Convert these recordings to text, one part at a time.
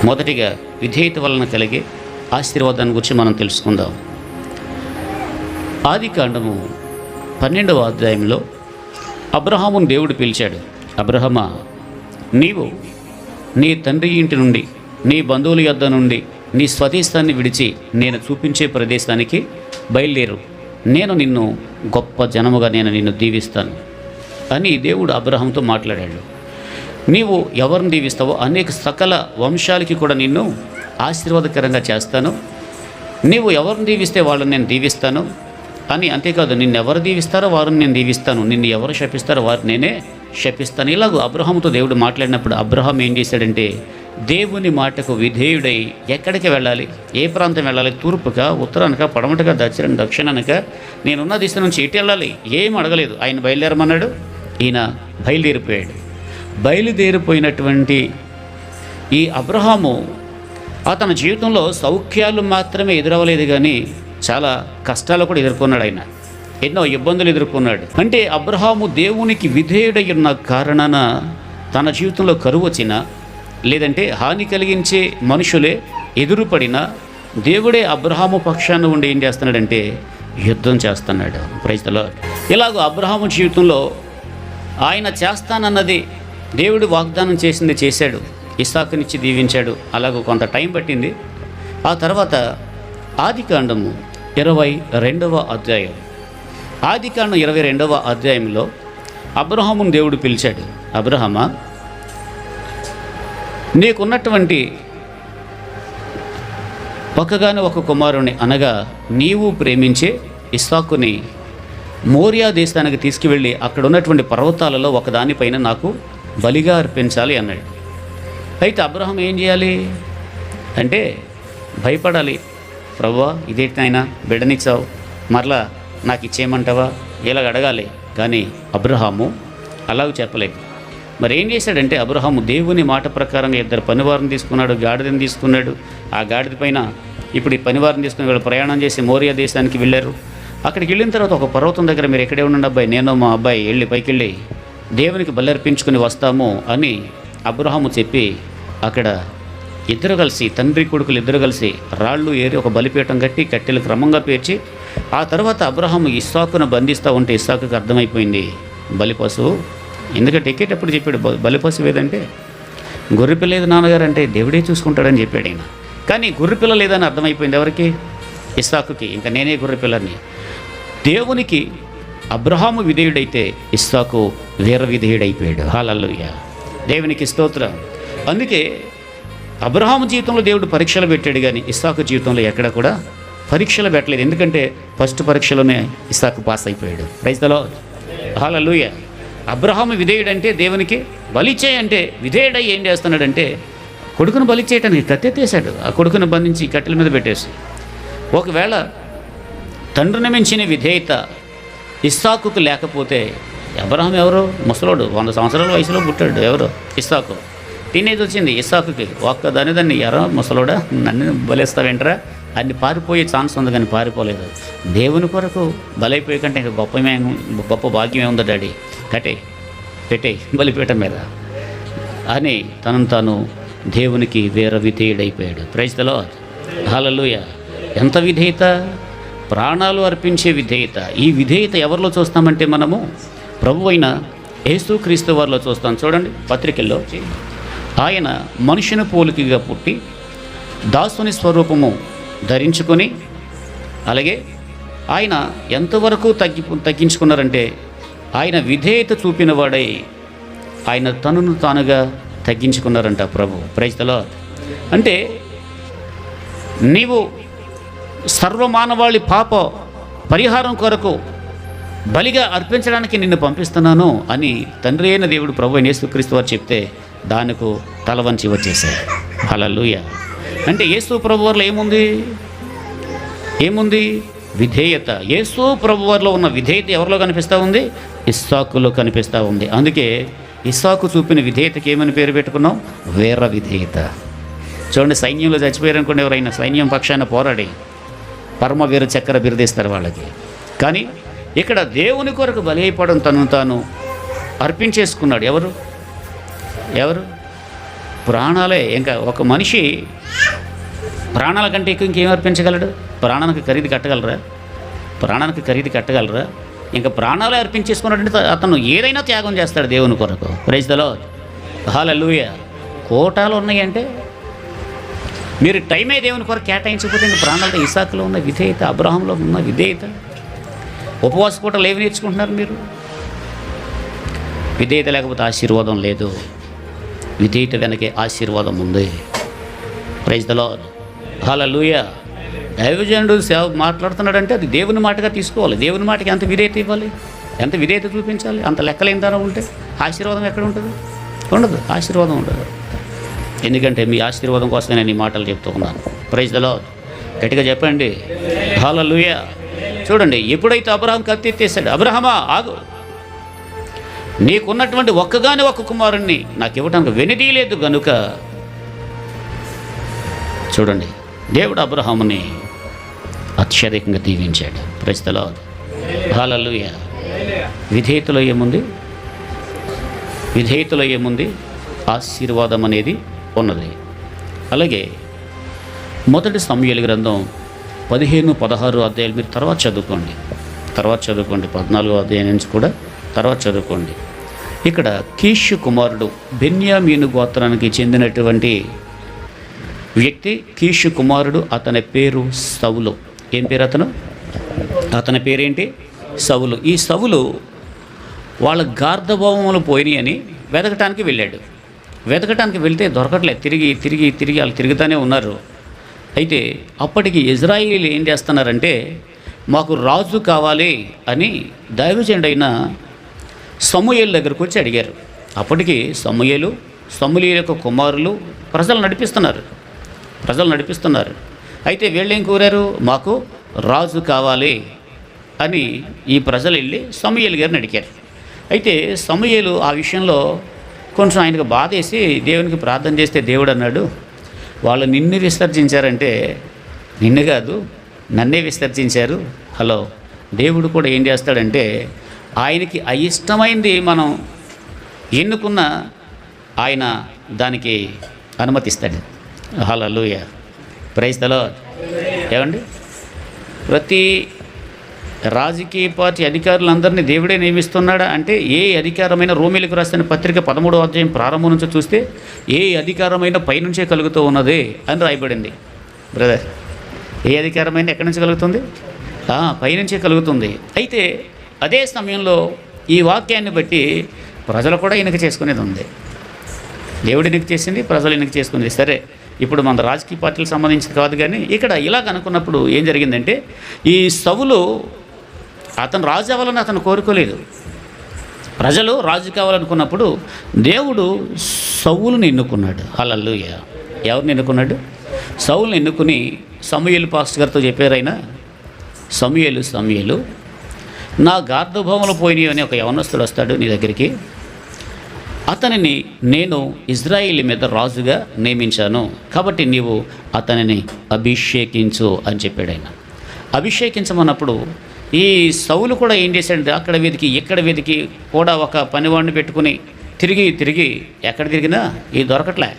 మొదటిగా విధేయత వలన కలిగే ఆశీర్వాదాన్ని గురించి మనం తెలుసుకుందాం. ఆదికాండము 12వ అధ్యాయంలో అబ్రహామును దేవుడు పిలిచాడు. అబ్రహమా, నీవు నీ తండ్రి ఇంటి నుండి, నీ బంధువుల యొద్ద నుండి, నీ స్వదేశాన్ని విడిచి నేను చూపించే ప్రదేశానికి బయలుదేరు. నేను నిన్ను గొప్ప జనముగా నిన్ను దీవిస్తాను అని దేవుడు అబ్రహాంతో మాట్లాడాడు. నీవు ఎవరిని దీవిస్తావో అనేక సకల వంశాలకి కూడా నిన్ను ఆశీర్వాదకరంగా చేస్తాను. నీవు ఎవరిని దీవిస్తే వాళ్ళని నేను దీవిస్తాను అని, అంతేకాదు నిన్ను ఎవరు దీవిస్తారో వారిని నేను దీవిస్తాను, నిన్ను ఎవరు శపిస్తారో వారిని నేనే శపిస్తాను. ఇలాగూ అబ్రహాముతో దేవుడు మాట్లాడినప్పుడు అబ్రహాం ఏం చేశాడంటే దేవుని మాటకు విధేయుడై ఎక్కడికి వెళ్ళాలి, ఏ ప్రాంతం వెళ్ళాలి, తూర్పుగా, ఉత్తరానిక, పడమటగా, దక్షిణానిక, నేనున్న దిశ నుంచి ఎటు వెళ్ళాలి ఏం అడగలేదు. ఆయన బయలుదేరమన్నాడు, ఈయన బయలుదేరిపోయాడు. బయలుదేరిపోయినటువంటి ఈ అబ్రహాము తన జీవితంలో సౌఖ్యాలు మాత్రమే ఎదురవ్వలేదు, కానీ చాలా కష్టాలు కూడా ఎదుర్కొన్నాడు. ఆయన ఎన్నో ఇబ్బందులు ఎదుర్కొన్నాడు. అంటే అబ్రహాము దేవునికి విధేయుడై ఉన్న కారణాన తన జీవితంలో కరువు వచ్చినా, లేదంటే హాని కలిగించే మనుషులే ఎదురుపడినా దేవుడే అబ్రహాము పక్షాన ఉండి ఏం చేస్తున్నాడంటే యుద్ధం చేస్తున్నాడు. Praise the Lord. ఇలాగో అబ్రహాము జీవితంలో ఆయన చేస్తానన్నది దేవుడు వాగ్దానం చేసింది చేశాడు. ఇస్సాకునిచ్చి దీవించాడు. అలాగూ కొంత టైం పట్టింది. ఆ తర్వాత ఆదికాండము 22వ అధ్యాయం, ఆదికాండం 22వ అధ్యాయంలో అబ్రహామును దేవుడు పిలిచాడు. అబ్రహమా, నీకున్నటువంటి ఒక్కగాని ఒక కుమారుని, అనగా నీవు ప్రేమించే ఇస్సాకుని మోరియా దేశానికి తీసుకువెళ్ళి అక్కడ ఉన్నటువంటి పర్వతాలలో ఒకదానిపైన నాకు బలిగా అర్పించాలి అన్నాడు. అయితే అబ్రహాం ఏం చేయాలి అంటే భయపడాలి. ప్రభువా, ఇదేంటైనా బిడ్డనిచ్చావు, మరలా నాకు ఇచ్చేయమంటావా, ఇలాగ అడగాలి. కానీ అబ్రహాము అలాగ చెప్పలేదు. మరి ఏం చేశాడంటే అబ్రహాము దేవుని మాట ప్రకారంగా 2 పనివారిని తీసుకున్నాడు, గాడిదని తీసుకున్నాడు. ఆ గాడిద పైన ఇప్పుడు ఈ పనివారిని తీసుకుని వీళ్ళు ప్రయాణం చేసి మోరియా దేశానికి వెళ్ళారు. అక్కడికి వెళ్ళిన తర్వాత ఒక పర్వతం దగ్గర మీరు ఎక్కడే ఉండండి అబ్బాయి, నేను మా అబ్బాయి వెళ్ళి పైకి వెళ్ళి దేవునికి బలర్పించుకుని వస్తాము అని అబ్రహాము చెప్పి అక్కడ ఇద్దరు కలిసి, తండ్రి కొడుకులు ఇద్దరు కలిసి రాళ్ళు ఏరి ఒక బలిపీఠం కట్టి కట్టెలు క్రమంగా పేర్చి, ఆ తర్వాత అబ్రహాము ఇస్సాకును బంధిస్తూ ఉంటే ఇస్సాకుకి అర్థమైపోయింది బలిపశువు. ఎందుకంటే ఎక్కేటప్పుడు చెప్పాడు బలిపశువు ఏదంటే గొర్రెపిల్ల లేదు నాన్నగారు అంటే దేవుడే చూసుకుంటాడని చెప్పాడు ఆయన. కానీ గొర్రెపిల్ల లేదని అర్థమైపోయింది ఎవరికి? ఇస్సాకుకి. ఇంకా నేనే గొర్రెపిల్లని. దేవునికి అబ్రహాము విధేయుడైతే ఇస్సాకు వీర విధేయుడైపోయాడు. హల్లెలూయా, దేవునికి స్తోత్రం. అందుకే అబ్రహాము జీవితంలో దేవుడు పరీక్షలు పెట్టాడు, కానీ ఇస్సాకు జీవితంలో ఎక్కడ కూడా పరీక్షలు పెట్టలేదు. ఎందుకంటే ఫస్ట్ పరీక్షలోనే ఇస్సాకు పాస్ అయిపోయాడు. Praise the Lord. Hallelujah. Abraham విధేయుడంటే దేవునికి బలిచేయంటే విధేయుడై ఏం చేస్తున్నాడంటే కొడుకును బలి చేయడానికి కత్తెత్తేశాడు. ఆ కొడుకును బంధించి కట్టెల మీద పెట్టేసి, ఒకవేళ తండ్రిని మించిన విధేయత ఇస్సాకుకు లేకపోతే, అబ్రహాం ఎవరు? ముసలోడు, 100 సంవత్సరాల వయసులో పుట్టాడు. ఎవరు? ఇస్సాకు. టీనేజ్ వచ్చింది ఇస్సాకుకి. దాన్ని ఎరా ముసలోడా నన్ను బలేస్తావేంట్రా అన్ని పారిపోయే ఛాన్స్ ఉంది, కానీ పారిపోలేదు. దేవుని కొరకు బలైపోయే కంటే ఇంకా గొప్ప భాగ్యం ఏముందో డాడీ, పెట్టే బలిపీఠం మీద అని తనను తాను దేవునికి వీర విధేయుడైపోయాడు. Praise the Lord. హల్లెలూయా. ఎంత విధేయత! ప్రాణాలు అర్పించే విధేయత. ఈ విధేయత ఎవరిలో చూస్తామంటే మనము ప్రభు అయిన యేసుక్రీస్తు వారిలో చూస్తాం. చూడండి పత్రికల్లో, ఆయన మనుషుని పోలికగా పుట్టి దాసుని స్వరూపము ధరించుకొని, అలాగే ఆయన ఎంతవరకు తగ్గించుకున్నారంటే ఆయన విధేయత చూపిన వాడై ఆయన తనను తానుగా తగ్గించుకున్నారంట ప్రభు. Praise the Lord. అంటే నీవు సర్వమానవాళి పాప పరిహారం కొరకు బలిగా అర్పించడానికి నిన్ను పంపిస్తున్నాను అని తండ్రి అయిన దేవుడు ప్రభు యేసుక్రీస్తు వారు చెప్తే దానికి తల వంచి వచ్చేసారు. హల్లెలూయా. అంటే యేసు ప్రభు వారిలో ఏముంది? విధేయత. యేసు ప్రభు వారిలో ఉన్న విధేయత ఎవరిలో కనిపిస్తూ ఉంది? ఇస్సాకులో కనిపిస్తూ ఉంది. అందుకే ఇస్సాకు చూపిన విధేయతకి ఏమని పేరు పెట్టుకున్నాం? వీర విధేయత. చూడండి, సైన్యంలో చచ్చిపోయారనుకోండి, ఎవరైనా సైన్యం పక్షాన పోరాడి పరమవీర చక్ర బిరుదిస్తారు వాళ్ళకి. కానీ ఇక్కడ దేవుని కొరకు బలి అయిపోవడం తను తాను అర్పించేసుకున్నాడు. ఎవరు? ప్రాణాలే. ఇంకా ఒక మనిషి ప్రాణాల కంటే ఎక్కువ ఇంకేం అర్పించగలడు? ప్రాణానికి ఖరీదు కట్టగలరా? ప్రాణానికి ఖరీదు కట్టగలరా? ఇంకా ప్రాణాలే అర్పించేసుకున్నట్టు అతను ఏదైనా త్యాగం చేస్తాడు దేవుని కొరకు. Praise the Lord. హల్లెలూయా. కోటాలు ఉన్నాయంటే మీరు టైమే దేవుని కొరకు కేటాయించకపోతే ఇంక ప్రాణాలతో ఇసాకులో ఉన్న విధేయత, అబ్రహాంలో ఉన్న విధేయత, ఉపవాస పూటలు ఏమి నేర్చుకుంటున్నారు మీరు? విధేయత లేకపోతే ఆశీర్వాదం లేదు. విధేయత వెనకే ఆశీర్వాదం ఉంది. Praise the Lord. హల్లెలూయా. దైవజనుడు సేవ మాట్లాడుతున్నాడంటే అది దేవుని మాటగా తీసుకోవాలి. దేవుని మాటకి ఎంత విధేయత ఇవ్వాలి, ఎంత విధేయత చూపించాలి? అంత లెక్కలేని దానం ఉంటే ఆశీర్వాదం ఎక్కడ ఉంటుంది? ఉండదు. ఆశీర్వాదం ఉండదు. ఎందుకంటే మీ ఆశీర్వాదం కోసమే నేను ఈ మాటలు చెప్తూ ఉన్నాను. Praise the lord. గట్టిగా చెప్పండి హల్లెలూయా. చూడండి, ఎప్పుడైతే అబ్రహాం కత్తి ఎత్తేసాడు, అబ్రహామా ఆగు, నీకున్నటువంటి ఒక్కగానే ఒక్క కుమారుణ్ణి నాకు ఇవ్వడానికి వెనుదీయలేదు గనుక. చూడండి, దేవుడు అబ్రహాముని అత్యధికంగా దీవించాడు. Praise the Lord. హల్లెలూయా. విధేయతలో ఏముంది? విధేయతలో ఏముంది? ఆశీర్వాదం అనేది ఉన్నది. అలాగే మొదటి సమూయేలు గ్రంథం 15-16 అధ్యాయాలు మీరు తర్వాత చదువుకోండి. 14వ అధ్యాయం నుంచి కూడా తర్వాత చదువుకోండి. ఇక్కడ కీషు కుమారుడు బెన్యామీను గోత్రానికి చెందినటువంటి వ్యక్తి కీషు కుమారుడు. అతని పేరు సౌలు. ఏం పేరు అతని పేరేంటి? సౌలు. ఈ సౌలు వాళ్ళ గార్ధభవములు పోయినాయి అని వెతకటానికి వెళ్ళాడు. వెతకటానికి వెళ్తే దొరకట్లేదు. తిరిగి వాళ్ళు తిరుగుతూనే ఉన్నారు. అయితే అప్పటికి ఇజ్రాయేలీలు ఏం చేస్తున్నారంటే, మాకు రాజు కావాలి అని దైవజనుడైన సమూయేలు దగ్గరకు వచ్చి అడిగారు. అప్పటికి సమూయేలు యొక్క కుమారులు ప్రజలు నడిపిస్తున్నారు. అయితే వీళ్ళేం కోరారు? మాకు రాజు కావాలి అని ఈ ప్రజలు వెళ్ళి సమూయేలు గారిని అడిగారు. అయితే సమూయేలు ఆ విషయంలో కొంచెం ఆయనకు బాధేసి దేవునికి ప్రార్థన చేస్తే దేవుడు అన్నాడు, వాళ్ళు నిన్ను విసర్జించారంటే, నిన్ను కాదు నన్నే విసర్జించారు. హలో, దేవుడు కూడా ఏం చేస్తాడంటే ఆయనకి అయిష్టమైంది మనం ఎన్నుకున్న ఆయన దానికి అనుమతిస్తాడు. హల్లెలూయా. Praise the Lord. ఏమండి, ప్రతి రాజకీయ పార్టీ అధికారులందరినీ దేవుడే నియమిస్తున్నాడా అంటే, ఏ అధికారమైన రోమీలకు రాసిన పత్రిక 13వ అధ్యాయం ప్రారంభం నుంచి చూస్తే ఏ అధికారమైన పైనుంచే కలుగుతూ ఉన్నది అని రాయబడింది. బ్రదర్, ఏ అధికారమైన ఎక్కడి నుంచి కలుగుతుంది? పైనుంచే కలుగుతుంది. అయితే అదే సమయంలో ఈ వాక్యాన్ని బట్టి ప్రజలు కూడా ఎన్నిక చేసుకునేది ఉంది. దేవుడు ఎన్నిక చేసింది, ప్రజలు ఎన్నిక చేసుకునేది. సరే, ఇప్పుడు మన రాజకీయ పార్టీలకు సంబంధించి కాదు, కానీ ఇక్కడ ఇలాగ అనుకున్నప్పుడు ఏం జరిగిందంటే, ఈ సౌలు అతను రాజు అవ్వాలని అతను కోరుకోలేదు. ప్రజలు రాజు కావాలనుకున్నప్పుడు దేవుడు సౌలుని ఎన్నుకున్నాడు. హల్లెలూయా. ఎవరిని ఎన్నుకున్నాడు? సౌలుని ఎన్నుకుని సమూయేలు పాస్టర్ గారితో చెప్పారైనా, సమూయేలు నా గార్ధభవములు పోయినాయి అని ఒక యవనస్తుడు వస్తాడు నీ దగ్గరికి, అతనిని నేను ఇజ్రాయేల్ మీద రాజుగా నియమించాను, కాబట్టి నీవు అతనిని అభిషేకించు అని చెప్పాడు ఆయన. అభిషేకించమన్నప్పుడు ఈ సౌలు కూడా ఏం చేశాడంటే, అక్కడ వెతికి ఇక్కడ వెతికి కూడా ఒక పనివాడిని పెట్టుకుని తిరిగి ఎక్కడ తిరిగినా ఇది దొరకట్లే.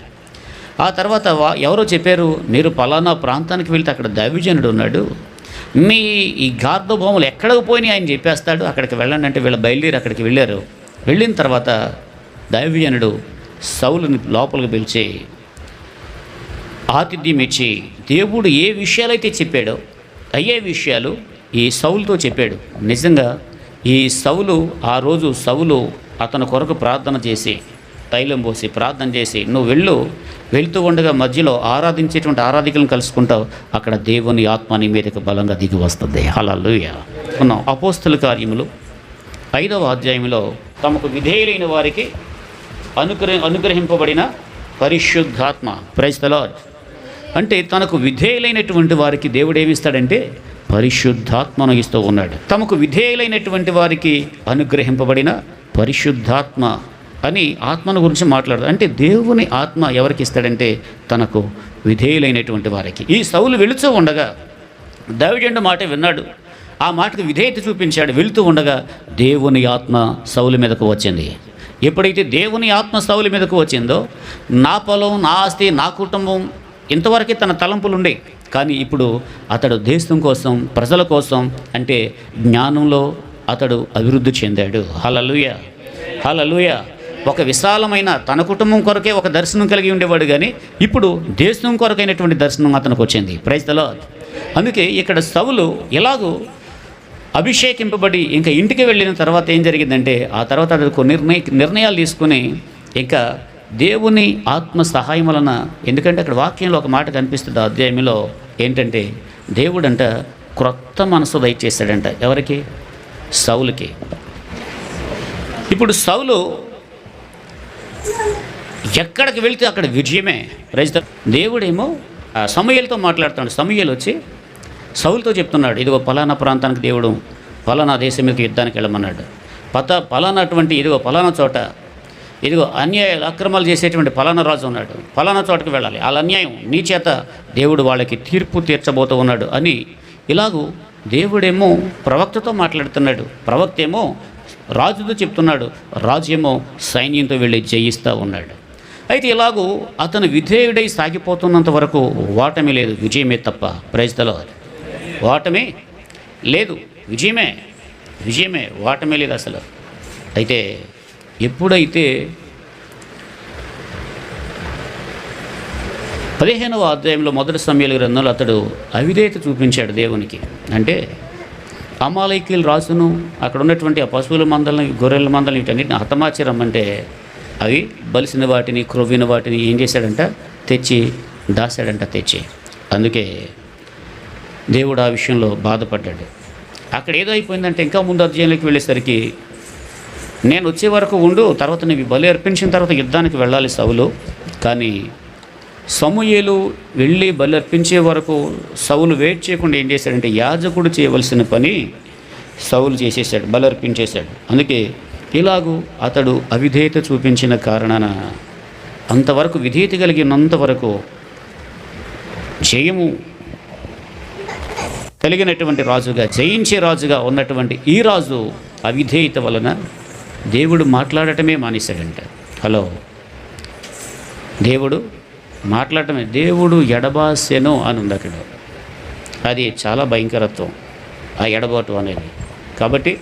ఆ తర్వాత ఎవరో చెప్పారు, మీరు పలానా ప్రాంతానికి వెళ్తే అక్కడ దైవజనుడు ఉన్నాడు, మీ ఈ గార్ధభూములు ఎక్కడికి పోయినాయి ఆయన చెప్పేస్తాడు, అక్కడికి వెళ్ళండి అంటే వీళ్ళు బయలుదేరి అక్కడికి వెళ్ళారు. వెళ్ళిన తర్వాత దైవజనుడు సౌలుని లోపలికి పిలిచి ఆతిథ్యం ఇచ్చి దేవుడు ఏ విషయాలైతే చెప్పాడో అయ్యే విషయాలు ఈ సౌలుతో చెప్పాడు. నిజంగా ఈ సౌలు ఆ రోజు అతని కొరకు ప్రార్థన చేసి తైలం పోసి ప్రార్థన చేసి, నువ్వు వెళ్తూ ఉండగా మధ్యలో ఆరాధించేటువంటి ఆరాధికులను కలుసుకుంటావు, అక్కడ దేవుని ఆత్మ నీ మీదకి బలంగా దిగి వస్తుంది. హల్లెలూయా. ఉన్నాం. అపోస్తల కార్యములు 5వ అధ్యాయంలో తమకు విధేయులైన వారికి అనుగ్రహింపబడిన పరిశుద్ధాత్మ. Praise the lord. అంటే తనకు విధేయులైనటువంటి వారికి దేవుడు ఏమిస్తాడంటే పరిశుద్ధాత్మను ఇస్తూ ఉన్నాడు. తమకు విధేయులైనటువంటి వారికి అనుగ్రహింపబడిన పరిశుద్ధాత్మ అని ఆత్మను గురించి మాట్లాడతారు. అంటే దేవుని ఆత్మ ఎవరికి ఇస్తాడంటే తనకు విధేయులైనటువంటి వారికి. ఈ సౌలు వెళుతూ ఉండగా దైవజనుడు మాట విన్నాడు, ఆ మాటకు విధేయత చూపించాడు. వెళుతూ ఉండగా దేవుని ఆత్మ సౌలు మీదకు వచ్చింది. ఎప్పుడైతే దేవుని ఆత్మ సౌలు మీదకు వచ్చిందో నా పొలం, నా ఆస్తి, నా కుటుంబం, ఇంతవరకే తన తలంపులు ఉండే. కానీ ఇప్పుడు అతడు దేశం కోసం, ప్రజల కోసం, అంటే జ్ఞానంలో అతడు అభివృద్ధి చెందాడు. హల్లెలూయా, హల్లెలూయా. ఒక విశాలమైన తన కుటుంబం కొరకే ఒక దర్శనం కలిగి ఉండేవాడు, కానీ ఇప్పుడు దేశం కొరకైనటువంటి దర్శనం అతనికి వచ్చింది. Praise the lord. అందుకే ఇక్కడ సౌలు ఎలాగూ అభిషేకింపబడి ఇంకా ఇంటికి వెళ్ళిన తర్వాత ఏం జరిగిందంటే, ఆ తర్వాత అతడు కొన్ని నిర్ణయాలు తీసుకుని ఇంకా దేవుని ఆత్మ సహాయం వలన, ఎందుకంటే అక్కడ వాక్యంలో ఒక మాట కనిపిస్తుంది ఆ అధ్యాయంలో ఏంటంటే, దేవుడంట క్రొత్త మనసు దయచేశాడంట. ఎవరికి? సౌలుకి. ఇప్పుడు సౌలు ఎక్కడికి వెళితే అక్కడ విజయమే. రైతు దేవుడేమో సమూయేలుతో మాట్లాడుతున్నాడు. సమూయేలు వచ్చి సౌలుతో చెప్తున్నాడు, ఇదిగో పలానా ప్రాంతానికి దేవుడు పలానా దేశం మీదకి యుద్ధానికి వెళ్ళమన్నాడు. పలానా అటువంటి ఇదిగో పలానా చోట ఇదిగో అన్యాయాలు అక్రమాలు చేసేటువంటి పలానా రాజు ఉన్నాడు, పలానా చోటకి వెళ్ళాలి, వాళ్ళ అన్యాయం నీ చేత దేవుడు వాళ్ళకి తీర్పు తీర్చబోతూ ఉన్నాడు అని ఇలాగూ దేవుడేమో ప్రవక్తతో మాట్లాడుతున్నాడు, ప్రవక్త ఏమో రాజుతో చెప్తున్నాడు, రాజు ఏమో సైన్యంతో వెళ్ళి జయిస్తూ ఉన్నాడు. అయితే ఇలాగూ అతను విధేయుడై సాగిపోతున్నంత వరకు ఓటమి లేదు, విజయమే తప్ప. Praise the lord. ఓటమి లేదు, విజయమే, విజయమే, ఓటమే లేదు అసలు. అయితే ఎప్పుడైతే 15వ అధ్యాయంలో మొదటి సమూయేలు గ్రంథంలో అతడు అవిధేయత చూపించాడు దేవునికి, అంటే అమాలేకీయుల రాజును అక్కడ ఉన్నటువంటి ఆ పశువుల మందలను, గొర్రెల మందలను వీటన్నిటిని హతమార్చరమ్మంటే అవి బలిసిన వాటిని, క్రొవ్విన వాటిని ఏం చేశాడంట, తెచ్చి దాశాడంట తెచ్చి. అందుకే దేవుడు ఆ విషయంలో బాధపడ్డాడు. అక్కడ ఏదో అయిపోయిందంటే ఇంకా ముందు అధ్యాయంలోకి వెళ్ళేసరికి, నేను వచ్చే వరకు ఉండు, తర్వాత నీవు బలి అర్పించిన తర్వాత యుద్ధానికి వెళ్ళాలి సౌలు. కానీ సమూయేలు వెళ్ళి బలి అర్పించే వరకు సౌలు వెయిట్ చేయకుండా ఏం చేశాడంటే, యాజకుడు చేయవలసిన పని సౌలు చేసేసాడు, బలి అర్పించేశాడు. అందుకే ఇలాగూ అతడు అవిధేయత చూపించిన కారణాన అంతవరకు విధేయత కలిగినంత వరకు జయము కలిగినటువంటి రాజుగా, జయించే రాజుగా ఉన్నటువంటి ఈ రాజు అవిధేయత వలన దేవుడు మాట్లాడటమే మానేశాడంట. హలో, దేవుడు మాట్లాడటమే, దేవుడు ఎడబాసెను అని ఉంది అక్కడ. అది చాలా భయంకరత్వం ఆ ఎడబాటు అనేది. కాబట్టి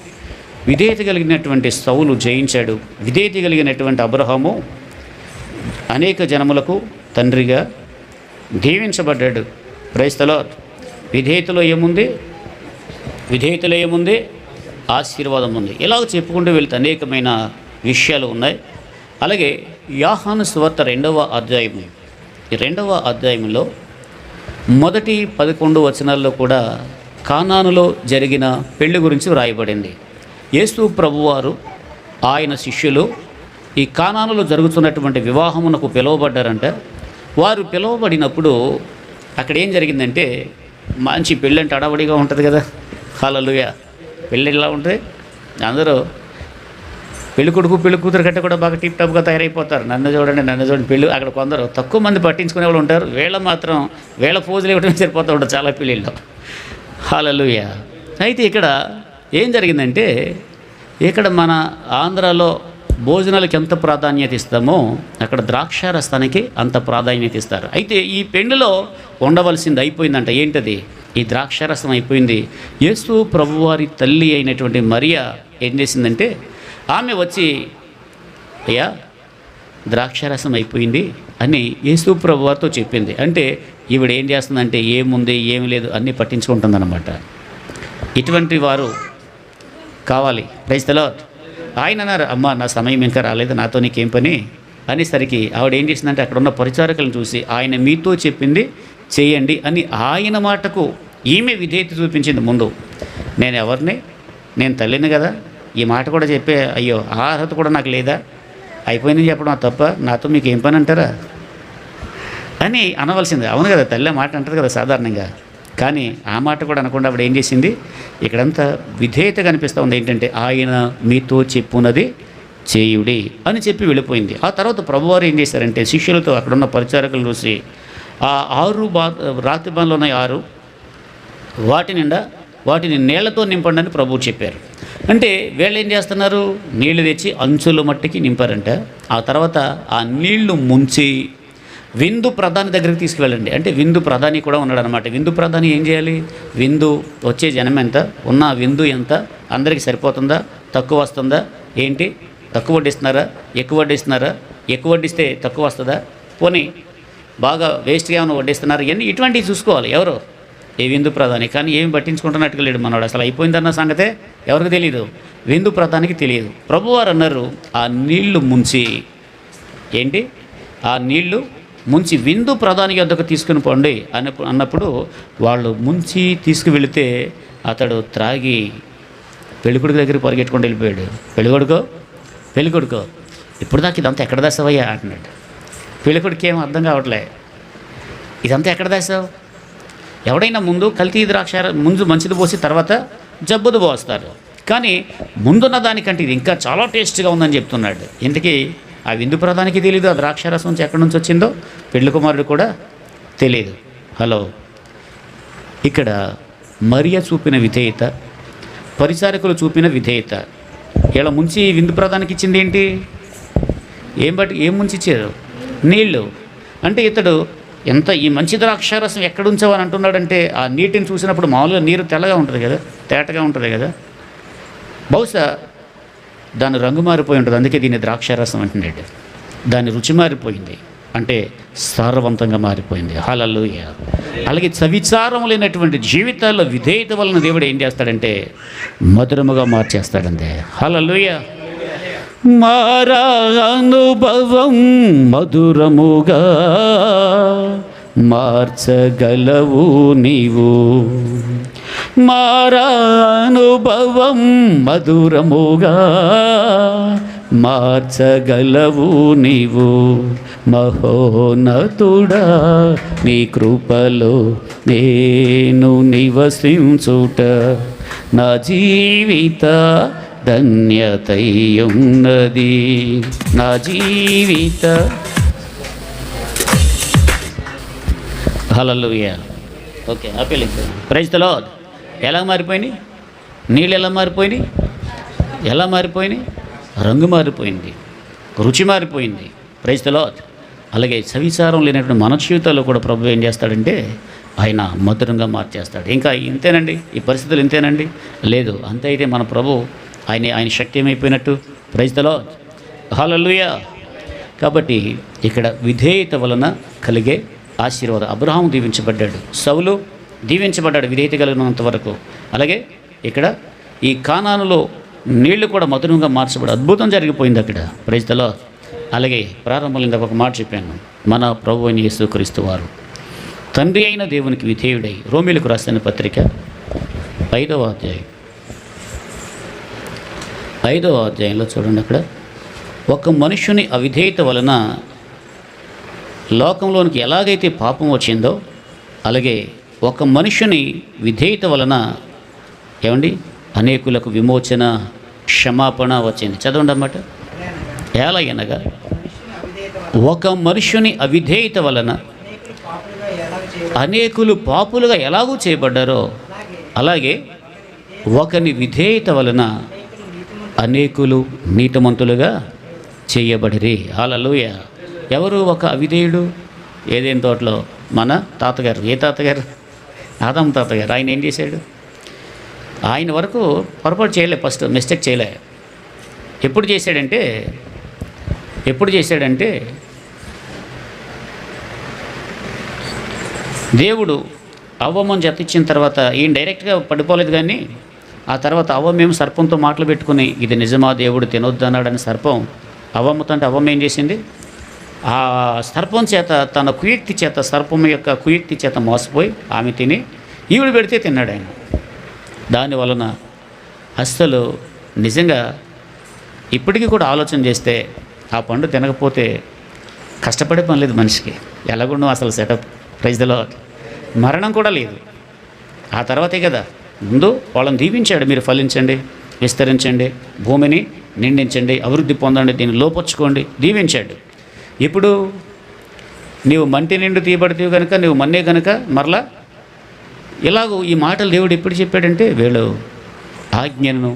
విధేయత కలిగినటువంటి సౌలు జయించాడు. విధేయత కలిగినటువంటి అబ్రహాము అనేక జనములకు తండ్రిగా దీవించబడ్డాడు. Praise the Lord. విధేయతలో ఏముంది? విధేయతలో ఏముంది? ఆశీర్వాదం ఉంది. ఇలాగ చెప్పుకుంటూ వెళ్తే అనేకమైన విషయాలు ఉన్నాయి. అలాగే యోహాను సువార్త 2వ అధ్యాయం, ఈ 2వ అధ్యాయంలో మొదటి 11 వచనాల్లో కూడా కానానులో జరిగిన పెళ్లి గురించి వ్రాయబడింది. యేసు ప్రభువారు ఆయన శిష్యులు ఈ కానానులో జరుగుతున్నటువంటి వివాహమునకు పిలువబడ్డారంట. వారు పిలువబడినప్పుడు అక్కడ ఏం జరిగిందంటే, మంచి పెళ్ళి అంటే అడవడిగా ఉంటుంది కదా. హల్లెలూయా. పెళ్ళి ఎలా ఉంటుంది, అందరూ పెళ్లి కొడుకు పెళ్లి కూతురు కంటే కూడా బాగా టిప్ టాప్గా తయారైపోతారు. నన్ను చూడండి, నన్ను చూడండి. పెళ్ళి అక్కడ కొందరు తక్కువ మంది పట్టించుకునే వాళ్ళు ఉంటారు, వీళ్ళ మాత్రం వీళ్ళ పోజులు ఇవ్వడం సరిపోతూ ఉంటుంది చాలా పెళ్ళిళ్ళు. హల్లెలూయా. అయితే ఇక్కడ ఏం జరిగిందంటే, ఇక్కడ మన ఆంధ్రాలో భోజనాలకు ఎంత ప్రాధాన్యత ఇస్తామో అక్కడ ద్రాక్షారసానికి అంత ప్రాధాన్యత ఇస్తారు. అయితే ఈ పెళ్లిలో ఉండవలసింది అయిపోయిందంట. ఏంటది? ఈ ద్రాక్షారసం అయిపోయింది. యేసు ప్రభువారి తల్లి అయినటువంటి మరియా ఏం చేసిందంటే, ఆమె వచ్చి అయ్యా ద్రాక్షారసం అయిపోయింది అని యేసు ప్రభువారితో చెప్పింది. అంటే ఈవిడ ఏం చేస్తుందంటే, ఏముంది ఏమి లేదు అన్నీ పట్టించుకుంటుందన్నమాట. ఇటువంటి వారు కావాలి. Praise the lord. ఆయన అన్నారు, అమ్మ నా సమయం ఇంకా రాలేదు, నాతో నీకేం పని అనేసరికి ఆవిడ ఏం చేసిందంటే, అక్కడ ఉన్న పరిచారకులను చూసి ఆయన మీతో చెప్పింది చేయండి అని ఆయన మాటకు ఈమె విధేయత చూపించింది. ముందు నేను ఎవరిని, నేను తల్లిని కదా, ఈ మాట కూడా చెప్పే అయ్యో ఆ అర్హత కూడా నాకు లేదా, అయిపోయిందని చెప్పడం తప్ప, నాతో మీకు ఏం పని అంటారా అని అనవలసింది. అవును కదా, తల్లి మాట అంటారు కదా సాధారణంగా. కానీ ఆ మాట కూడా అనకుండా ఆవిడ ఏం చేసింది, ఇక్కడంతా విధేయత కనిపిస్తూ ఉంది. ఏంటంటే, ఆయన మీతో చెప్పున్నది చేయుడి అని చెప్పి వెళ్ళిపోయింది. ఆ తర్వాత ప్రభువారు ఏం చేశారంటే, శిష్యులతో అక్కడున్న పరిచారకులు చూసి ఆ 6 రాతి బండ్లు ఉన్నాయి, 6 వాటి నిండా వాటిని నీళ్లతో నింపండి అని ప్రభువు చెప్పారు. అంటే వీళ్ళు ఏం చేస్తున్నారు, నీళ్లు తెచ్చి అంచుల మట్టికి నింపారంట. ఆ తర్వాత ఆ నీళ్లు ముంచి విందు ప్రధాని దగ్గరికి తీసుకువెళ్ళండి. అంటే విందు ప్రధాని కూడా ఉన్నాడు అనమాట. విందు ప్రధాని ఏం చేయాలి, విందు వచ్చే జనం ఎంత, ఉన్న విందు ఎంత, అందరికీ సరిపోతుందా, తక్కువ వస్తుందా, ఏంటి, తక్కువ వడ్డిస్తున్నారా, ఎక్కువ వడ్డిస్తున్నారా, ఎక్కువ వడ్డిస్తే తక్కువ వస్తుందా, పోనీ బాగా వేస్ట్గా ఏమైనా వడ్డిస్తున్నారు, ఇవన్నీ ఇటువంటివి చూసుకోవాలి ఎవరు, ఏ విందు ప్రధాని. కానీ ఏమి పట్టించుకుంటున్నట్టుగా లేడు మనవాడు. అసలు అయిపోయిందన్న సంగతే ఎవరికి తెలియదు, విందు ప్రధానికి తెలియదు. ప్రభువారు అన్నారు, ఆ నీళ్లు ముంచి, ఏంటి, ఆ నీళ్లు ముంచి విందు ప్రధాని వద్దకు తీసుకుని పోండి అన్నప్పుడు వాళ్ళు ముంచి తీసుకువెళితే అతడు త్రాగి పెళ్ళికొడుకు దగ్గర పరిగెట్టుకొని వెళ్ళిపోయాడు. పెళ్ళికొడుకో ఇప్పుడు దాకా ఇదంతా ఎక్కడ దాసావయ్యా అంటున్నాడు. పెళ్ళికొడుకు ఏం అర్థం కావట్లే, ఇదంతా ఎక్కడ దాసావు. ఎవడైనా ముందు కల్తీ ద్రాక్ష ముందు మంచిది పోసి తర్వాత జబ్బుది పోస్తారు, కానీ ముందున్న దానికంటే ఇది ఇంకా చాలా టేస్ట్గా ఉందని చెప్తున్నాడు. ఇంతకీ ఆ విందు ప్రధానికి తెలియదు ఆ ద్రాక్షారసం నుంచి ఎక్కడి నుంచి వచ్చిందో, పెళ్లి కుమారుడు కూడా తెలియదు. హలో, ఇక్కడ మరియ చూపిన విధేయత, పరిచారకులు చూపిన విధేయత, ఇలా ముంచి విందు ప్రధానికి ఇచ్చింది ఏంటి, ఏం ముంచి ఇచ్చారు, నీళ్ళు. అంటే ఇతడు ఎంత ఈ మంచి ద్రాక్షారసం ఎక్కడ ఉంచావని అంటున్నాడంటే, ఆ నీటిని చూసినప్పుడు మామూలుగా నీరు తెల్లగా ఉంటుంది కదా, తేటగా ఉంటుంది కదా, బహుశా దాని రంగు మారిపోయి ఉంటుంది, అందుకే దీన్ని ద్రాక్షారసం అంటున్నాడు. దాని రుచి మారిపోయింది, అంటే సారవంతంగా మారిపోయింది. హల్లెలూయా. అలాగే సవిచారం లేనటువంటి జీవితాల్లో విధేయత వలన దేవుడు ఏం చేస్తాడంటే మధురముగా మార్చేస్తాడంతే. హల్లెలూయా. మారా అనుభవం మధురముగా మార్చగలవు నీవు, మారా అనుభవం మధురముగా మార్చగలవు నీవు, మహోన్నతుడా నీ కృపలో నేను నివసించుట నా జీవిత ధన్యతయున్నది, నా జీవిత. హల్లెలూయా. ఓకే, ఆపేలి. Praise the Lord. ఎలా మారిపోయినాయి నీళ్ళు, ఎలా మారిపోయినాయి, రంగు మారిపోయింది, రుచి మారిపోయింది. Praise the lord. అలాగే సవిచారం లేనటువంటి మన జీవితాల్లో కూడా ప్రభు ఏం చేస్తాడంటే ఆయన మధురంగా మార్చేస్తాడు. ఇంకా ఇంతేనండి, ఈ పరిస్థితులు ఇంతేనండి, లేదు అంతే అయితే మన ప్రభు ఆయన శక్తి ఏమైపోయినట్టు. Praise the Lord. హల్లెలూయా. కాబట్టి ఇక్కడ విధేయత వలన కలిగే ఆశీర్వాదం. అబ్రహాము దీవించబడ్డాడు, సౌలు దీవించబడ్డాడు విధేయత కలిగినంత వరకు. అలాగే ఇక్కడ ఈ కానానులో నీళ్లు కూడా మధురంగా మార్చబడి అద్భుతం జరిగిపోయింది అక్కడ. Praise the lord. అలాగే ప్రారంభంలో ఒక మాట చెప్పాను, మన ప్రభువు అయిన యేసుక్రీస్తు వారు తండ్రి అయిన దేవునికి విధేయుడై, రోమీలకు రాసిన పత్రిక 5వ అధ్యాయంలో చూడండి, అక్కడ ఒక మనుష్యుని అవిధేయత వలన లోకంలోనికి ఎలాగైతే పాపం వచ్చిందో, అలాగే ఒక మనుష్యుని విధేయత వలన ఏమండి అనేకులకు విమోచన, క్షమాపణ వచ్చింది. చదవండి అన్నమాట. ఎలాగనగా ఒక మనుష్యుని అవిధేయత వలన అనేకులు పాపులుగా ఎలాగూ చేయబడ్డారో, అలాగే ఒకని విధేయత వలన అనేకులు నీతిమంతులుగా చేయబడిరి. హల్లెలూయా. ఎవరు ఒక అవిధేయుడు? ఏదేని తోటలో మన తాతగారు. ఏ తాతగారు? ఆదాము తాతగారు. ఆయన ఏం చేశాడు? ఆయన వరకు పొరపాటు చేయలే, ఫస్ట్ మిస్టేక్ చేయలే. ఎప్పుడు చేశాడంటే దేవుడు అవ్వమ్మని జతిచ్చిన తర్వాత ఈయన డైరెక్ట్గా పడిపోలేదు, కానీ ఆ తర్వాత అవ్వమేమో సర్పంతో మాటలు పెట్టుకుని ఇది నిజమా దేవుడు తినొద్దన్నాడని సర్పం అవ్వమ్మతో, అంటే అవ్వమ్మ ఏం చేసింది, ఆ సర్పం చేత తన కుయుక్తి చేత, సర్పం యొక్క కుయుక్తి చేత మోసపోయి ఆమె తిని ఈవిడ పెడితే తిన్నాడు ఆయన. దానివలన అస్సలు నిజంగా ఇప్పటికీ కూడా ఆలోచన చేస్తే ఆ పండు తినకపోతే కష్టపడే పని లేదు మనిషికి. ఎలాగుండవు అసలు సెటప్. Praise the lord. మరణం కూడా లేదు. ఆ తర్వాతే కదా ముందు వాళ్ళని దీవించాడు, మీరు ఫలించండి, విస్తరించండి, భూమిని నిండించండి, అభివృద్ధి పొందండి, దీన్ని లోపొచ్చుకోండి, దీవించాడు. ఇప్పుడు నీవు మంటి నిండు తీయబడితే కనుక, నువ్వు మన్నే కనుక మరలా ఇలాగూ ఈ మాటలు దేవుడు ఎప్పుడు చెప్పాడంటే వీళ్ళు ఆజ్ఞను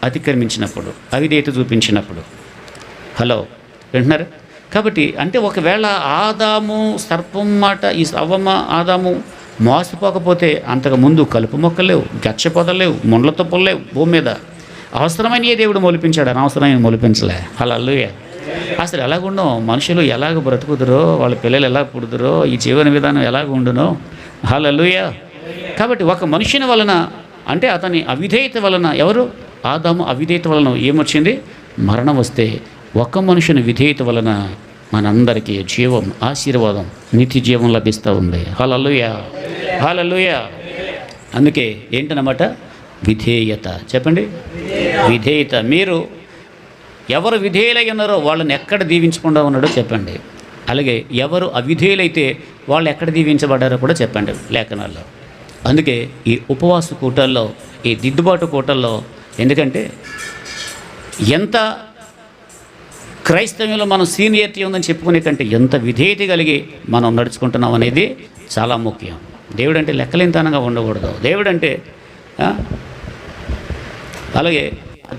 అతిక్రమించినప్పుడు, అవిధేయత చూపించినప్పుడు. హలో, వింటున్నారు? కాబట్టి అంటే ఒకవేళ ఆదాము సర్పం మాట, ఈ అవ్వమ్మ ఆదాము మోసపోకపోతే అంతకుముందు కలుపు మొక్కలు లేవు, గచ్చ పొదలు లేవు, ముండ్ల తుప్పలు లేవు భూమి మీద. అవసరమైనయే దేవుడు మొలిపించాడు, అనవసరమైన మొలిపించలే. హల్లెలూయా. అసలు ఎలాగుండో మనుషులు ఎలాగ బ్రతుకుదురో, వాళ్ళ పిల్లలు ఎలా పుడుతురో, ఈ జీవన విధానం ఎలాగ ఉండునో. హల్లెలూయా. కాబట్టి ఒక మనుషుని వలన, అంటే అతని అవిధేయత వలన, ఎవరు? ఆదాము అవిధేయత వలన ఏమొచ్చింది? మరణం వస్తే ఒక మనుషుని విధేయత వలన మనందరికీ జీవం, ఆశీర్వాదం, నిత్య జీవం లభిస్తూ ఉంది. హల్లెలూయా, హల్లెలూయా. అందుకే ఏంటన్నమాట? విధేయత. చెప్పండి, విధేయత. మీరు ఎవరు విధేయులై ఉన్నారో వాళ్ళని ఎక్కడ దీవించకుండా ఉన్నాడో చెప్పండి. అలాగే ఎవరు అవిధేయులైతే వాళ్ళు ఎక్కడ దీవించబడ్డారో కూడా చెప్పండి లేఖనాల్లో. అందుకే ఈ ఉపవాస కూటల్లో, ఈ దిద్దుబాటు కూటల్లో, ఎందుకంటే ఎంత క్రైస్తవ్యంలో మనం సీనియరిటీ ఉందని చెప్పుకునే కంటే ఎంత విధేయత కలిగి మనం నడుచుకుంటున్నాం అనేది చాలా ముఖ్యం. దేవుడు అంటే లెక్కలేనితనంగా ఉండకూడదు. దేవుడు అంటే అలాగే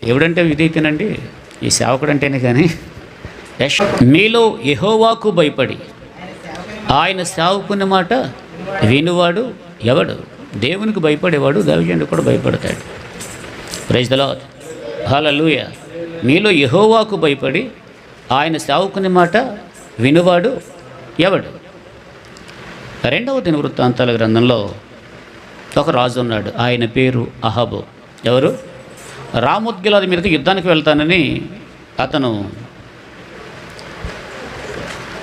దేవుడు అంటే విధేయతనండి, ఈ సేవకుడు అంటేనే. కానీ మీలో యెహోవాకు భయపడి ఆయన సేవకుని మాట వినువాడు ఎవడు? దేవునికి భయపడేవాడు దైవజనుడు కూడా భయపడతాడు. ప్రైజ్ ది లార్డ్, హల్లెలూయా. మీలో యెహోవాకు భయపడి ఆయన సేవకుని మాట వినువాడు ఎవడు? 2వ దినవృత్తాంతాల గ్రంథంలో ఒక రాజు ఉన్నాడు, ఆయన పేరు అహాబు. ఎవరు? రామోత్గిలాది మీదకి యుద్ధానికి వెళ్తానని అతను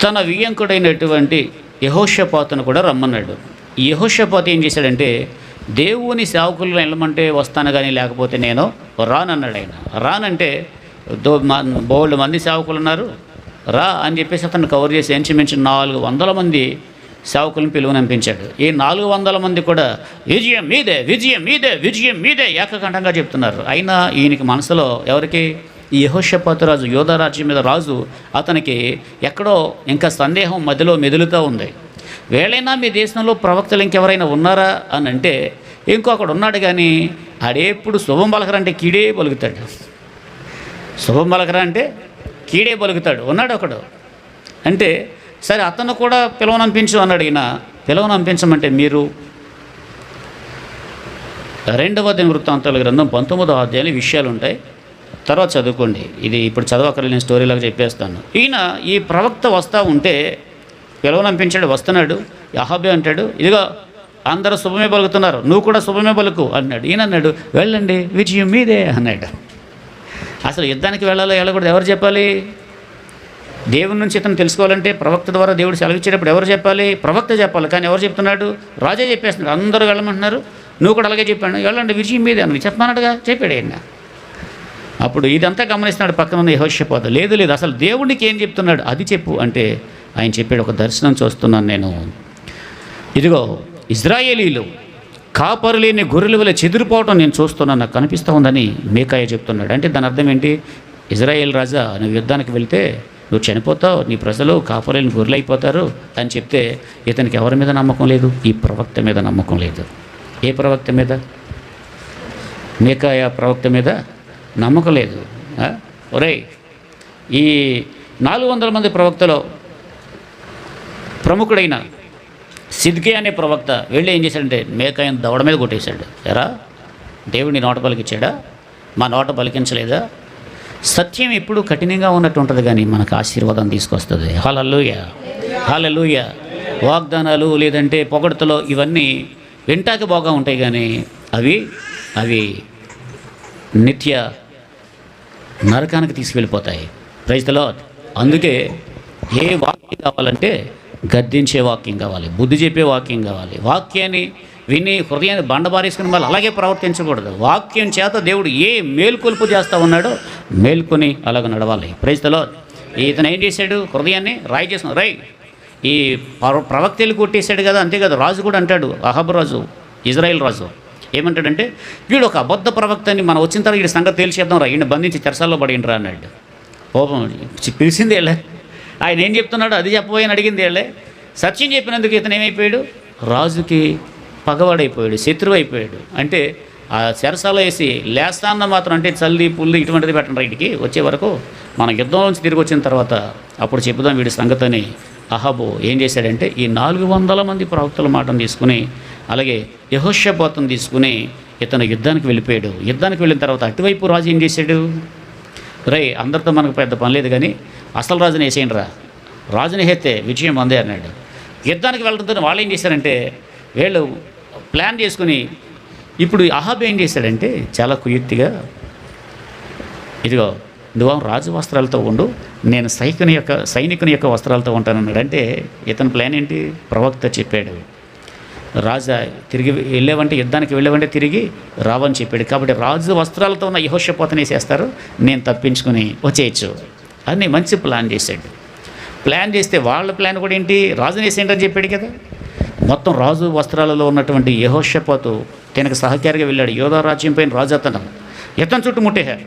తన వియ్యంకుడైనటువంటి యెహోషాపాతును కూడా రమ్మన్నాడు. ఈ యెహోషాపాతు ఏం చేశాడంటే, దేవుని సేవకులను వెళ్ళమంటే వస్తాను కానీ లేకపోతే నేను రానన్నాడు. ఆయన రానంటే బోల్డ్ మంది సేవకులు ఉన్నారు, రా అని చెప్పేసి అతను కవర్ చేసి ఇంచుమించు 400 మంది సేవకులను పిలువనంపించాడు. ఈ 400 మంది కూడా విజయం మీదే, విజయం మీదే, విజయం మీదే ఏకకంఠంగా చెప్తున్నారు. అయినా ఈయనకి మనసులో ఎవరికి? ఈ యెహోషాపాతు రాజు, యోధా రాజ్యం మీద రాజు, అతనికి ఎక్కడో ఇంకా సందేహం మధ్యలో మెదులుతూ ఉంది. వేళైనా మీ దేశంలో ప్రవక్తలు ఇంకెవరైనా ఉన్నారా అని అంటే, ఇంకొకడు ఉన్నాడు కానీ ఆడేప్పుడు శుభం పలకరంటే కీడే పలుకుతాడు. శుభం పలకరా అంటే కీడే పలుకుతాడు. ఉన్నాడు ఒకడు. అంటే సరే అతను కూడా పిలవనంపించు అన్నాడు. ఈయన పిలవనంపించమంటే మీరు 2వ దినవృత్తాంతాల గ్రంథం 19వ అధ్యాయంలో విషయాలు ఉంటాయి, తర్వాత చదువుకోండి. ఇది ఇప్పుడు చదవక్కర్లేదు, నేను స్టోరీలాగా చెప్పేస్తాను. ఈయన ఈ ప్రవక్త వస్తూ ఉంటే పిలవనంపించాడు, వస్తున్నాడు. అహాబే అంటాడు, ఇదిగో అందరూ శుభమే పలుకుతున్నారు, నువ్వు కూడా శుభమే పలుకు అన్నాడు. ఈయన అన్నాడు, వెళ్ళండి విజయం మీదే అన్నాడు. అసలు యుద్ధానికి వెళ్ళాలో వెళ్ళకూడదు ఎవరు చెప్పాలి? దేవుని నుంచి ఇతను తెలుసుకోవాలంటే ప్రవక్త ద్వారా దేవుడు సెలవిచ్చేటప్పుడు ఎవరు చెప్పాలి? ప్రవక్త చెప్పాలి. కానీ ఎవరు చెప్తున్నాడు? రాజే చెప్పేస్తున్నాడు. అందరూ వెళ్ళమంటున్నారు, నువ్వు కూడా అలాగే చెప్పాడు, వెళ్ళండి విజయం మీదే అని చెప్పమన్నాడుగా, చెప్పాడు ఆయన. అప్పుడు ఇదంతా గమనిస్తున్నాడు పక్కన ఉన్న యెహోషాపాతు. లేదు లేదు, అసలు దేవుడికి ఏం చెప్తున్నాడు అది చెప్పు అంటే ఆయన చెప్పాడు, ఒక దర్శనం చూస్తున్నాను నేను. ఇదిగో ఇశ్రాయేలీలు కాపరు లేని గొర్రెల వల్ల చెదిరిపోవటం నేను చూస్తున్నాను, నాకు కనిపిస్తూ ఉందని మీకాయ చెప్తున్నాడు. అంటే దాని అర్థం ఏంటి? ఇజ్రాయేల్ రాజా, నువ్వు యుద్ధానికి వెళ్తే నువ్వు చనిపోతావు, నీ ప్రజలు కాపరులేని గొర్రెలు అయిపోతారు అని చెప్తే ఇతనికి ఎవరి మీద నమ్మకం లేదు? ఈ ప్రవక్త మీద నమ్మకం లేదు. ఏ ప్రవక్త మీద? మీకాయ ప్రవక్త మీద నమ్మకం లేదు. ఒరేయ్, ఈ 400 మంది ప్రవక్తలో ప్రముఖుడైన సిద్కే అనే ప్రవక్త వెళ్ళి ఏం చేశాడంటే మేకాయను దవడ మీద కొట్టేశాడు. ఎరా, దేవుడిని నోట పలికించాడా? మా నోట పలికించలేదా? సత్యం ఎప్పుడు కఠినంగా ఉన్నట్టు ఉంటుంది కానీ మనకు ఆశీర్వాదం తీసుకొస్తుంది. హల్లెలూయా, హల్లెలూయా. వాగ్దానాలు లేదంటే పొగడ్తలు ఇవన్నీ వింటాకి బాగా ఉంటాయి కానీ అవి నిత్య నరకానికి తీసుకెళ్ళిపోతాయి. Praise the lord. అందుకే ఏ వాక్యం కావాలంటే గద్దించే వాక్యం కావాలి, బుద్ధి చెప్పే వాక్యం కావాలి. వాక్యాన్ని విని హృదయాన్ని బండబారేసుకుని మళ్ళీ అలాగే ప్రవర్తించకూడదు. వాక్యం చేత దేవుడు ఏ మేల్కొల్పు చేస్తూ ఉన్నాడో మేల్కొని అలాగ నడవాలి. Praise the lord. ఇతను ఏం చేశాడు? హృదయాన్ని రాయి చేసుకున్నాడు. రై, ఈ ప్రవక్తలు కొట్టేశాడు కదా, అంతే కదా. రాజు కూడా అంటాడు, అహాబు రాజు, ఇజ్రాయెల్ రాజు ఏమంటాడంటే, వీడు ఒక అబద్ధ ప్రవక్తని మనం వచ్చిన తర్వాత వీడి సంగతి తెలిసేద్దాం రా, ఈయన బంధించి చెరసాల్లో పడినరా అన్నాడు. కోపం పిలిచింది వెళ్ళే. ఆయన ఏం చెప్తున్నాడు అది చెప్పబోయని అడిగింది వెళ్ళే. సత్యం చెప్పినందుకు ఇతను ఏమైపోయాడు? రాజుకి పగవాడైపోయాడు, శత్రువు అయిపోయాడు. అంటే ఆ చెరసాలో వేసి లేస్తాన్న మాత్రం అంటే చల్లి పుల్లి ఇటువంటిది పెట్టండి రైట్కి వచ్చే వరకు మన యుద్ధం నుంచి తిరిగి వచ్చిన తర్వాత అప్పుడు చెప్పుదాం వీడి సంగతిని అహాబు ఏం చేశాడంటే ఈ 400 మంది ప్రవక్తల మాటను తీసుకుని అలాగే యెహోషాపాతును తీసుకుని ఇతను యుద్ధానికి వెళ్ళిపోయాడు. యుద్ధానికి వెళ్ళిన తర్వాత అటువైపు రాజు ఏం చేశాడు, అందరితో మనకు పెద్ద పని లేదు కానీ అసలు రాజుని వేసేయండి రాజుని హెత్తే విజయం అందే అన్నాడు. యుద్ధానికి వెళ్ళడంతో వాళ్ళు ఏం చేశారంటే వీళ్ళు ప్లాన్ చేసుకుని ఇప్పుడు అహాబు ఏం చేశాడంటే చాలా కుయుక్తిగా ఇదిగో నువ్వు రాజు వస్త్రాలతో ఉండు, నేను సైనికుని యొక్క వస్త్రాలతో ఉంటానన్నాడు. అంటే ఇతని ప్లాన్ ఏంటి, ప్రవక్త చెప్పాడు రాజా తిరిగి వెళ్ళేవంటే యుద్ధానికి వెళ్ళేవంటే తిరిగి రావని చెప్పాడు. కాబట్టి రాజు వస్త్రాలతో ఉన్న యెహోషాపాతుని వేసేస్తారు, నేను తప్పించుకుని వచ్చేయచ్చు అని మంచి ప్లాన్ చేశాడు. ప్లాన్ చేస్తే వాళ్ళ ప్లాన్ కూడా ఏంటి, రాజుని వేసేయండి అని చెప్పాడు కదా. మొత్తం రాజు వస్త్రాలలో ఉన్నటువంటి యెహోషాపాతు తనకు సహకారిగా వెళ్ళాడు. యోధా రాజ్యం పైన రాజు ఇతను చుట్టుముట్టేశారు.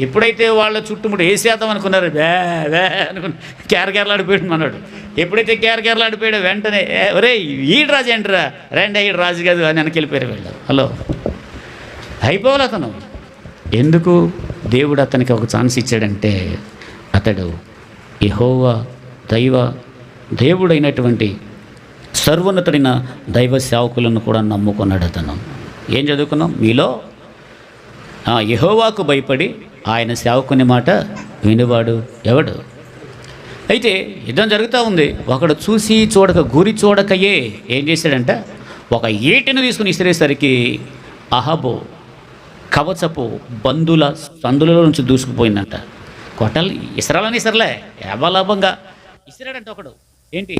ఎప్పుడైతే వాళ్ళ చుట్టుముట్టు వేసేద్దాం అనుకున్నారు, బే బే అనుకుని కేరకేరలాడిపోయాడు అన్నాడు. ఎప్పుడైతే కేరకేరలాడిపోయాడో వెంటనే ఒరే ఈడు రాజు ఏంటరా రండి ఈడు రాజు కాదు అని వెనక్కి వెళ్ళిపోయారు వీళ్ళు. హలో అయిపోవాలి అతను. ఎందుకు దేవుడు అతనికి ఒక ఛాన్స్ ఇచ్చాడంటే అతడు యెహోవా దేవుడైనటువంటి సర్వోన్నతుడైన దైవ సేవకులను కూడా నమ్ముకున్నాడు అతను. ఏం చదువుకున్నాం, మీలో యెహోవాకు భయపడి ఆయన సేవకుని మాట వినివాడు ఎవడు. అయితే యుద్ధం జరుగుతూ ఉంది. ఒకడు చూసి చూడక గురి చూడకయే ఏం చేశాడంట, ఒక ఈటెను తీసుకుని ఇసిరేసరికి అహాబు కవచపు బంధుల సందులలో నుంచి దూసుకుపోయిందంట. కొట్టలు ఇసరాలే యాభలాభంగా ఇసిరాడంట ఒకడు. ఏంటి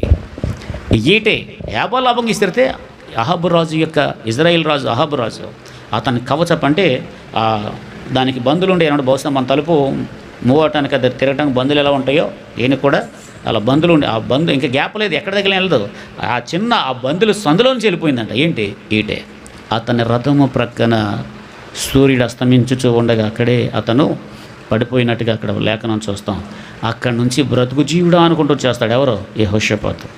ఈటే యాభలాభంగా ఇసిరితే అహాబు రాజు యొక్క ఇజ్రాయిల్ రాజు అహాబు రాజు అతని కవచపు అంటే దానికి బంధులు ఉండే అన్నాడు. బహుశా మన తలుపు మూవ్ అవటానికి అది తిరగడానికి బంధులు ఎలా ఉంటాయో ఈయన కూడా అలా బంధులు ఉండే. ఆ బంధు ఇంకా గ్యాప్ లేదు, ఎక్కడ దగ్గర వెళ్ళదు. ఆ బంధులు సందులోంచి వెళ్ళిపోయిందంట. ఏంటి ఈటే. అతని రథము ప్రక్కన సూర్యుడు అస్తమించుచూ ఉండగా అక్కడే అతను పడిపోయినట్టుగా అక్కడ లేఖనం చూస్తాం. అక్కడి నుంచి బ్రతుకు జీవుడా అనుకుంటూ వచ్చేస్తాడు. ఎవరో యెహోషాపాతు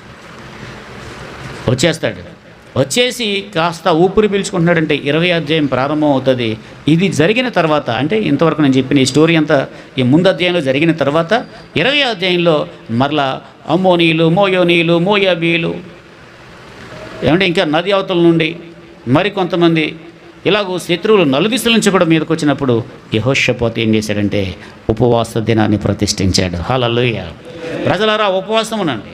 వచ్చేస్తాడు. వచ్చేసి కాస్త ఊపిరి పీల్చుకుంటున్నాడంటే 20వ అధ్యాయం ప్రారంభం అవుతుంది. ఇది జరిగిన తర్వాత అంటే ఇంతవరకు నేను చెప్పిన ఈ స్టోరీ అంతా ఈ ముందు అధ్యాయంలో జరిగిన తర్వాత 20వ అధ్యాయంలో మరలా అమ్మోనీయులు, మోయోనీయులు, మోయాబీలు ఏమంటే ఇంకా నది అవతల నుండి మరికొంతమంది ఇలాగూ శత్రువులు నలుదిశల నుంచి కూడా మీదకి వచ్చినప్పుడు యెహోషాపాతు ఏం చేశాడంటే ఉపవాస దినాన్ని ప్రతిష్ఠించాడు. హల్లెలూయా. ప్రజలారా ఉపవాసం ఉండండి.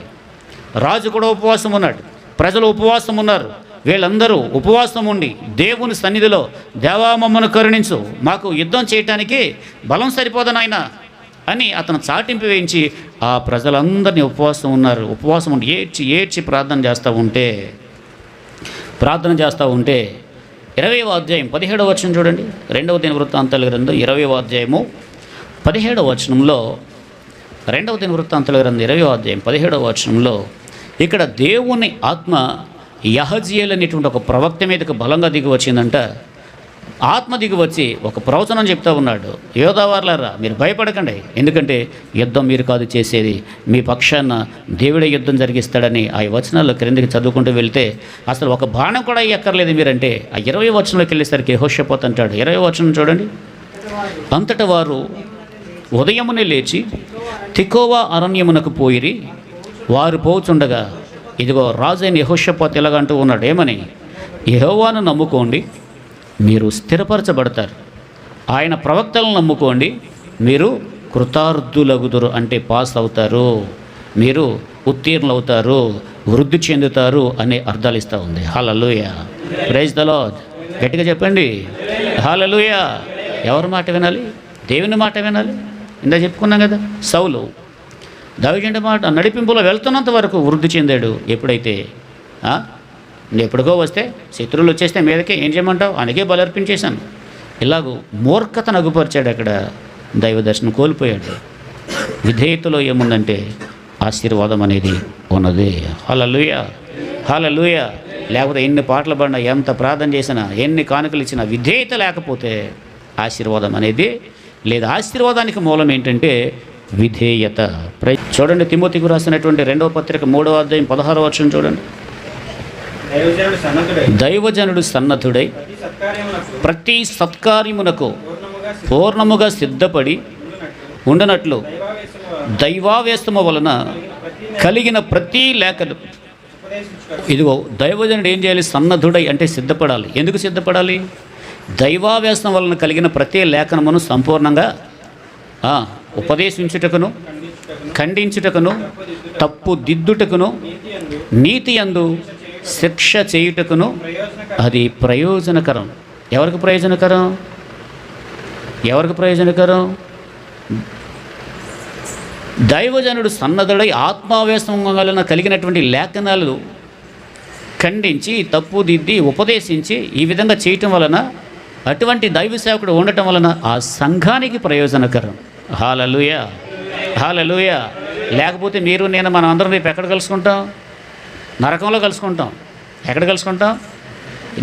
రాజు కూడా ఉపవాసం ఉన్నాడు, ప్రజలు ఉపవాసం ఉన్నారు. వీళ్ళందరూ ఉపవాసం ఉండి దేవుని సన్నిధిలో దేవా మమ్మను కరుణించు, మాకు యుద్ధం చేయటానికి బలం సరిపోదనాయన అని అతను చాటింపు వేయించి ఆ ప్రజలందరినీ ఉపవాసం ఉన్నారు. ఉపవాసం ఉండి ఏడ్చి ప్రార్థన చేస్తూ ఉంటే 20వ అధ్యాయం 17వ వచనం చూడండి. 2వ దినవృత్తాంతాల గ్రంథం 20వ అధ్యాయము 17వ వచనంలో 2వ దినవృత్తాంతాల గ్రంథం 20వ అధ్యాయం 17వ వచనంలో ఇక్కడ దేవుని ఆత్మ యహజీయేలు అనేటువంటి ఒక ప్రవక్త మీదకి బలంగా దిగి వచ్చిందంట. ఆత్మ దిగి వచ్చి ఒక ప్రవచనం చెప్తా ఉన్నాడు. యోధావార్లారా మీరు భయపడకండి, ఎందుకంటే యుద్ధం మీరు కాదు చేసేది, మీ పక్షాన దేవుడే యుద్ధం జరిగిస్తాడని ఆ వచనాల్లో క్రిందికి చదువుకుంటూ వెళ్తే అసలు ఒక బాణం కూడా ఎక్కర్లేదు మీరంటే ఆ 20వ వచనంలోకి వెళ్ళేసరికి యెహోషాపాతు అంటాడు. 20వ వచనం చూడండి. అంతటా వారు ఉదయమునే లేచి తికోవా అరణ్యమునకు పోయిరి. వారు పోచుండగా ఇదిగో రాజైన యెహోషాపాతు ఎలాగంటూ ఉన్నాడు, ఏమని, యెహోవాను నమ్ముకోండి మీరు స్థిరపరచబడతారు, ఆయన ప్రవక్తలను నమ్ముకోండి మీరు కృతార్థులగుదురు, అంటే పాస్ అవుతారు, మీరు ఉత్తీర్ణులవుతారు, వృద్ధి చెందుతారు అనే అర్థాలు ఇస్తూ ఉంది. హల్లెలూయా. Praise the lord. గట్టిగా చెప్పండి హల్లెలూయా. ఎవరి మాట వినాలి? దేవుని మాట వినాలి. ఇందా చెప్పుకున్నాం కదా, సౌలు దావీదు మాట నడిపింపులో వెళ్తున్నంత వరకు వృద్ధి చెందాడు. ఎప్పుడైతే ఎప్పుడుకో వస్తే శత్రువులు వచ్చేస్తే మీదకే ఏం చేయమంటావు, ఆయనకే బలర్పించేశాను. ఇలాగూ మూర్ఖతను అగుపరిచాడు. అక్కడ దైవ దర్శనం కోల్పోయాడు. విధేయతలో ఏముందంటే ఆశీర్వాదం అనేది ఉన్నది. హల్లెలూయా హల్లెలూయా. లేకపోతే ఎన్ని పాటలు పడినా, ఎంత ప్రార్థన చేసినా, ఎన్ని కానుకలు ఇచ్చినా విధేయత లేకపోతే ఆశీర్వాదం అనేది లేదు. ఆశీర్వాదానికి మూలం ఏంటంటే విధేయత. చూడండి తిమోతికి రాసినటువంటి 2వ పత్రిక 3వ అధ్యాయం 16వ వచనం చూడండి. దైవజనుడు సన్నద్ధుడై దైవజనుడు సన్నద్ధుడై ప్రతి సత్కార్యమునకు ప్రతి సత్కార్యమునకు పూర్ణముగా పూర్ణముగా సిద్ధపడి సిద్ధునట్లు ఉండనట్లు దైవావేశము దైవావేశము వలన కలిగిన ప్రతి లేఖను ఉపదేశించుటకు ఇదిగో దైవజనుడు ఏం చేయాలి? సన్నద్ధుడై అంటే సిద్ధపడాలి. ఎందుకు సిద్ధపడాలి? దైవావేశం వలన కలిగిన ప్రతి లేఖనమును సంపూర్ణంగా ఉపదేశించుటకును, ఖండించుటకును, తప్పు దిద్దుటకును, నీతి యందు శిక్ష చేయుటకును అది ప్రయోజనకరం. ఎవరికి ప్రయోజనకరం? ఎవరికి ప్రయోజనకరం? దైవజనుడు సన్నద్ధుడై ఆత్మావేశం వలన కలిగినటువంటి లేఖనాలు ఖండించి, తప్పు దిద్ది, ఉపదేశించి ఈ విధంగా చేయటం వలన, అటువంటి దైవ సేవకుడు ఉండటం వలన ఆ సంఘానికి ప్రయోజనకరం. హల్లెలూయా, హల్లెలూయా. లేకపోతే మీరు నేను మనం అందరం రేపు ఎక్కడ కలుసుకుంటాం? నరకంలో కలుసుకుంటాం. ఎక్కడ కలుసుకుంటాం?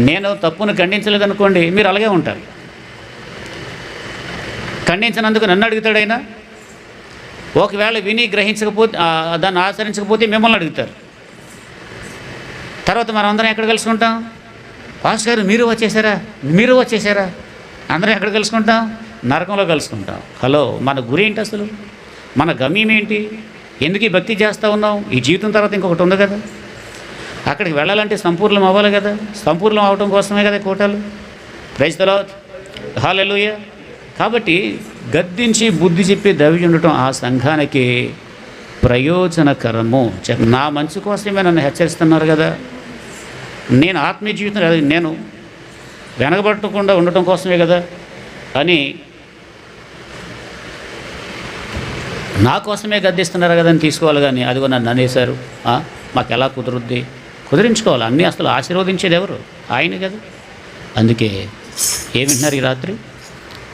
నేను తప్పును ఖండించలేదనుకోండి, మీరు అలాగే ఉంటారు. ఖండించినందుకు నన్ను అడుగుతాడైనా, ఒకవేళ విని గ్రహించకపోతే, దాన్ని ఆచరించకపోతే మిమ్మల్ని అడుగుతారు. తర్వాత మనం అందరం ఎక్కడ కలుసుకుంటాం? పాస్టర్ గారు మీరు వచ్చేసారా? అందరం ఎక్కడ కలుసుకుంటాం? నరకంలో కలుసుకుంటాం. హలో, మన గురి ఏంటి అసలు? మన గమ్యం ఏంటి? ఎందుకు ఈ భక్తి చేస్తూ ఉన్నాం? ఈ జీవితం తర్వాత ఇంకొకటి ఉంది కదా. అక్కడికి వెళ్ళాలంటే సంపూర్ణం అవ్వాలి కదా. సంపూర్ణం అవడం కోసమే కదా కూటాలు. Praise the Lord, hallelujah. కాబట్టి గద్దించి బుద్ధి చెప్పి దైవజనుడు ఉండటం ఆ సంఘానికి ప్రయోజనకరము. నా మంచి కోసమే నన్ను హెచ్చరిస్తున్నారు కదా. నేను ఆత్మీయ జీవితం నేను వెనకబట్టకుండా ఉండటం కోసమే కదా అని, నా కోసమే గద్దిస్తున్నారు కదా అని తీసుకోవాలి. కానీ అదిగో నన్ను అనేశారు, మాకు ఎలా కుదురుద్ది? కుదిరించుకోవాలి. అన్నీ అసలు ఆశీర్వదించేది ఎవరు? ఆయన కదా. అందుకే ఏమింటున్నారు ఈ రాత్రి?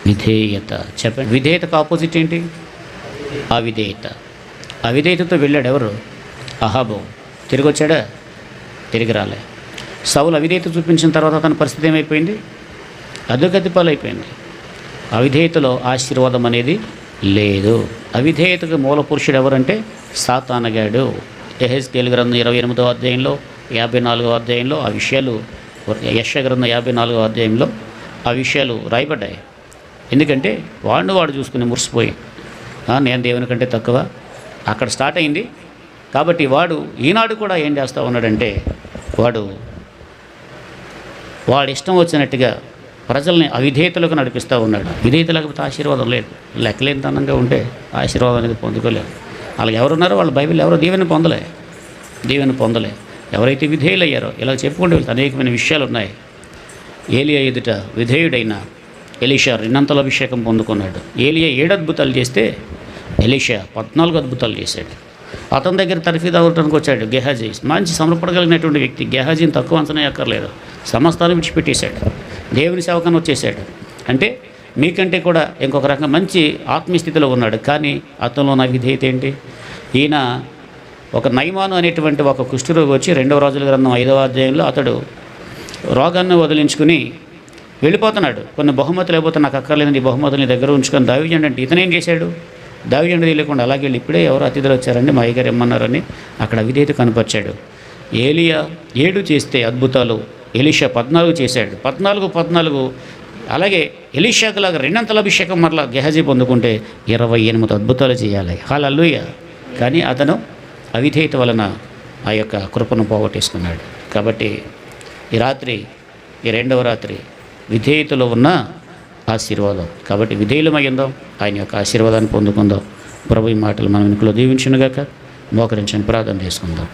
విధేయత. చెప్పండి, విధేయతకు ఆపోజిట్ ఏంటి? అవిధేయత. అవిధేయతతో వెళ్ళాడు ఎవరు? అహాబు. తిరిగి వచ్చాడా? తిరిగి రాలే. సౌలు అవిధేయత చూపించిన తర్వాత తన పరిస్థితి ఏమైపోయింది? అదుగతి పాలైపోయింది. అవిధేయతలో ఆశీర్వాదం అనేది లేదు. అవిధేయతకు మూల పురుషుడు ఎవరంటే సాతానగాడు. యెహెజ్కేలు గ్రంథం 28వ అధ్యాయంలో 54వ అధ్యాయంలో ఆ విషయాలు, యెషయా గ్రంథం 54వ అధ్యాయంలో ఆ విషయాలు రాయబడ్డాయి. ఎందుకంటే వాడు చూసుకుని మురిసిపోయి, నేను దేవుని కంటే తక్కువ, అక్కడ స్టార్ట్ అయింది. కాబట్టి వాడు ఈనాడు కూడా ఏం చేస్తూ ఉన్నాడంటే, వాడు ఇష్టం వచ్చినట్టుగా ప్రజల్ని అవిధేయతలకు నడిపిస్తూ ఉన్నాడు. విధేయత లేకపోతే ఆశీర్వాదం లేదు. లెక్కలేనితనంగా ఉంటే ఆశీర్వాదం అనేది పొందుకోలేదు. వాళ్ళకి ఎవరున్నారో వాళ్ళు బైబిల్ ఎవరో దీవెని పొందలే. ఎవరైతే విధేయులయ్యారో ఇలా చెప్పుకుంటూ వెళ్తే అనేకమైన విషయాలు ఉన్నాయి. ఏలియా ఎదుట విధేయుడైన ఎలీషా 2 అభిషేకం పొందుకున్నాడు. ఏలియా 7 అద్భుతాలు చేస్తే ఎలీషా 14 అద్భుతాలు చేశాడు. అతని దగ్గర తర్ఫీదు అవటానికి వచ్చాడు గెహాజీ. మంచి సమర్పడగలిగినటువంటి వ్యక్తి. గెహాజీని తక్కువ అంచనా ఎక్కర్లేదు. సమస్తాన్ని విడిచిపెట్టేశాడు. దేవుని సేవకని వచ్చేసాడు. అంటే మీకంటే కూడా ఇంకొక రకంగా మంచి ఆత్మీయస్థితిలో ఉన్నాడు. కానీ అతనిలో నా విధేయత ఏంటి? ఈయన ఒక నయమాను అనేటువంటి ఒక కుష్ఠరోగి వచ్చి 2వ రాజుల గ్రంథం 5వ అధ్యాయంలో అతడు రోగాన్ని వదిలించుకుని వెళ్ళిపోతున్నాడు. కొన్ని బహుమతులు అయిపోతే నాకు అక్కర్లేదని బహుమతులు నీ దగ్గర ఉంచుకొని దైవజనుడు అంటే ఇతనేం చేశాడు? దైవజనుడు తెలియకుండా అలాగే వెళ్ళి ఇప్పుడే ఎవరు అతిథులు వచ్చారండి మా అయ్యగారు ఇమ్మన్నారని అక్కడ అవిధేయత కనపరిచాడు. ఏలియా 7 చేస్తే అద్భుతాలు, ఎలీషా 14 చేశాడు. 14 అలాగే ఎలీషాకులాగా 2 అభిషేకం మరలా గెహాజీ పొందుకుంటే 28 అద్భుతాలు చేయాలి. హల్లెలూయా. కానీ అతను అవిధేయత వలన ఆ యొక్క కృపను పోగొట్టేసుకున్నాడు. కాబట్టి ఈ రాత్రి, ఈ 2వ రాత్రి విధేయతలో ఉన్న ఆశీర్వాదం. కాబట్టి విధేయులమయ్యిందాం, ఆయన యొక్క ఆశీర్వాదాన్ని పొందుకుందాం. ప్రభు ఈ మాటలు మనం ఇంట్లో దీవించునుగాక. మోకరించని ప్రార్థన చేసుకుందాం.